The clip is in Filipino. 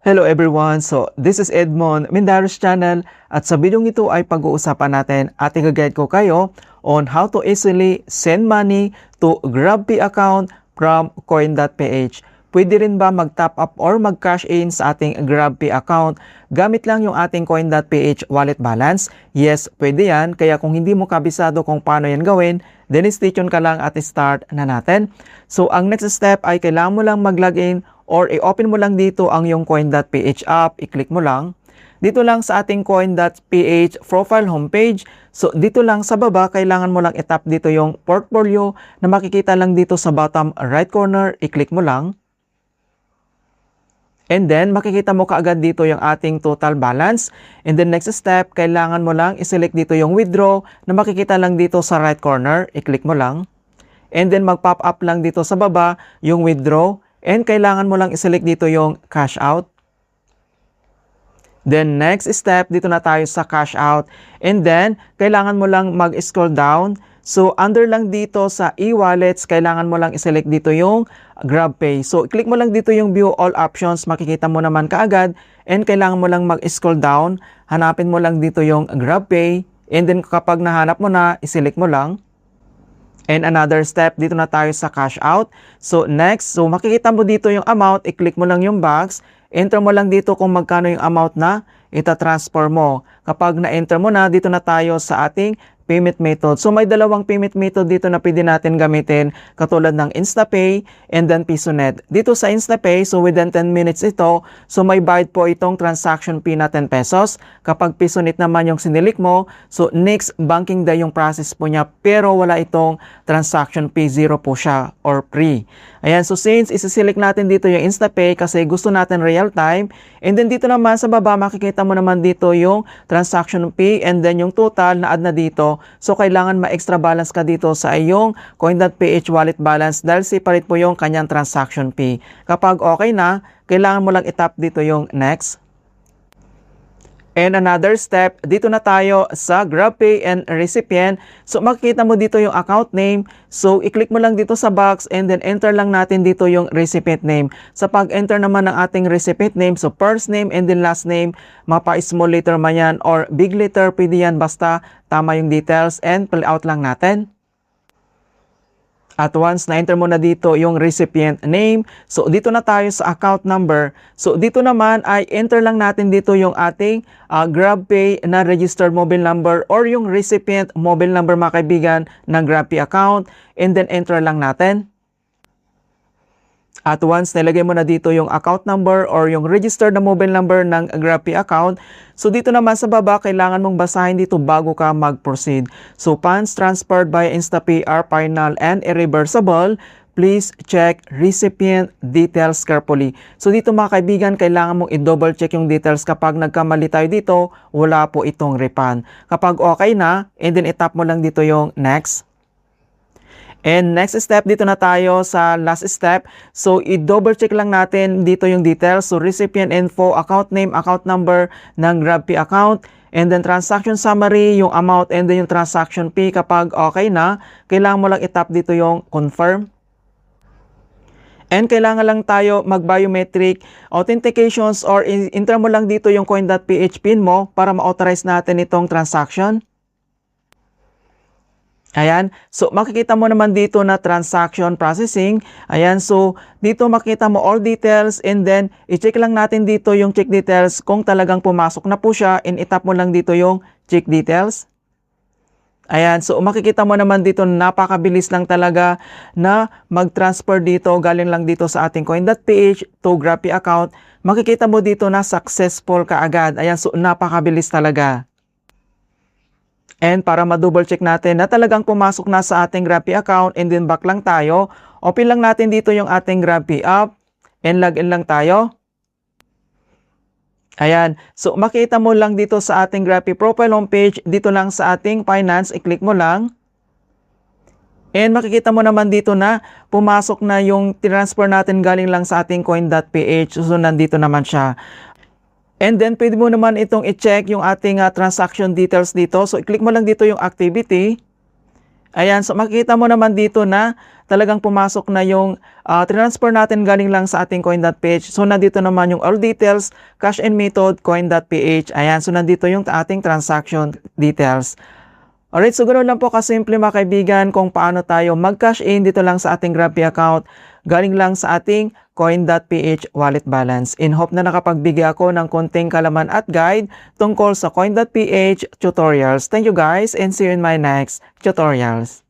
Hello everyone! So, this is Edmond Mindaros channel at sa video ito ay pag-uusapan natin at i-guide ko kayo on how to easily send money to GrabPay account from coin.ph. Pwede rin ba mag-top up or mag-cash in sa ating GrabPay account gamit lang yung ating coin.ph wallet balance? Yes, pwede yan. Kaya kung hindi mo kabisado kung paano yan gawin, then stay tuned ka lang at start na natin. So, ang next step ay kailangan mo lang mag-login or i-open mo lang dito ang yung coin.ph app, i-click mo lang. Dito lang sa ating coin.ph profile homepage. So dito lang sa baba, kailangan mo lang i-tap dito yung portfolio na makikita lang dito sa bottom right corner, i-click mo lang. And then makikita mo kaagad dito yung ating total balance. And then next step, kailangan mo lang i-select dito yung withdraw na makikita lang dito sa right corner, i-click mo lang. And then mag-pop up lang dito sa baba yung withdraw. And kailangan mo lang i-select dito yung cash out. Then next step, dito na tayo sa cash out. And then, kailangan mo lang mag-scroll down. So, under lang dito sa e-wallets, kailangan mo lang i-select dito yung GrabPay. So, click mo lang dito yung view all options. Makikita mo naman kaagad. And kailangan mo lang mag-scroll down. Hanapin mo lang dito yung GrabPay. And then, kapag nahanap mo na, i-select mo lang. And another step, dito na tayo sa cash out. So next, so makikita mo dito yung amount, i-click mo lang yung box, enter mo lang dito kung magkano yung amount na ita-transfer mo. Kapag na-enter mo na, dito na tayo sa ating payment method. So may dalawang payment method dito na pwede natin gamitin katulad ng InstaPay and then PisoNet. Dito sa InstaPay, so within 10 minutes ito, so may bayad po itong transaction fee na 10 pesos. Kapag PisoNet naman yung sinilik mo, so next banking day yung process po niya pero wala itong transaction fee, zero po siya or free. Ayan, so since isi-select natin dito yung InstaPay kasi gusto natin real time, and then dito naman sa baba makikita mo naman dito yung transaction fee and then yung total na add na dito. So, kailangan ma-extra balance ka dito sa iyong coin.ph wallet balance dahil separate po yung kanyang transaction fee. Kapag okay na, kailangan mo lang i-tap dito yung next. And another step, dito na tayo sa GrabPay and recipient. So, makikita mo dito yung account name. So, i-click mo lang dito sa box and then enter lang natin dito yung recipient name. Sa pag-enter naman ng ating recipient name, so first name and then last name, mapa-small letter man yan or big letter, pwede yan basta tama yung details and fill out lang natin. At once na-enter mo na dito yung recipient name, so dito na tayo sa account number. So dito naman ay enter lang natin dito yung ating GrabPay na registered mobile number or yung recipient mobile number mga kaibigan ng GrabPay account and then enter lang natin. At once nilagay mo na dito yung account number or yung registered na mobile number ng GrabPay account, so dito naman sa baba, kailangan mong basahin dito bago ka mag-proceed. So, funds transferred by InstaPay are final and irreversible. Please check recipient details carefully. So, dito mga kaibigan, kailangan mong i-double check yung details. Kapag nagkamali tayo dito, wala po itong refund. Kapag okay na, and then itap mo lang dito yung next. And next step, dito na tayo sa last step. So, i-double check lang natin dito yung details. So, recipient info, account name, account number ng GrabPay account. And then, transaction summary, yung amount, and then yung transaction fee. Kapag okay na, kailangan mo lang itap dito yung confirm. And kailangan lang tayo mag-biometric authentications or enter mo lang dito yung coin.ph pin mo para ma-authorize natin itong transaction. Ayan, so makikita mo naman dito na transaction processing. Ayan, so dito makita mo all details and then i-check lang natin dito yung check details kung talagang pumasok na po siya and itap mo lang dito yung check details. Ayan, so makikita mo naman dito napakabilis lang talaga na mag-transfer dito galing lang dito sa ating coin.ph to GrabPay account. Makikita mo dito na successful kaagad. Ayan, so napakabilis talaga. And para ma-double check natin na talagang pumasok na sa ating GrabPay account and then back lang tayo, open lang natin dito yung ating GrabPay app and login lang tayo. Ayan, so makita mo lang dito sa ating GrabPay profile homepage, dito lang sa ating finance, i-click mo lang. And makikita mo naman dito na pumasok na yung transfer natin galing lang sa ating coin.ph, so nandito naman siya. And then, pwede mo naman itong i-check yung ating transaction details dito. So, i-click mo lang dito yung activity. Ayan, so makikita mo naman dito na talagang pumasok na yung transfer natin galing lang sa ating coin.ph. So nandito naman yung all details, cash in method, coin.ph. Ayan, so nandito yung ating transaction details. Alright, so ganoon lang po kasimple mga kaibigan kung paano tayo mag-cash in dito lang sa ating GrabPay account galing lang sa ating coin.ph wallet balance. In hope na nakapagbigay ako ng konting kalaman at guide tungkol sa coin.ph tutorials. Thank you guys and see you in my next tutorials.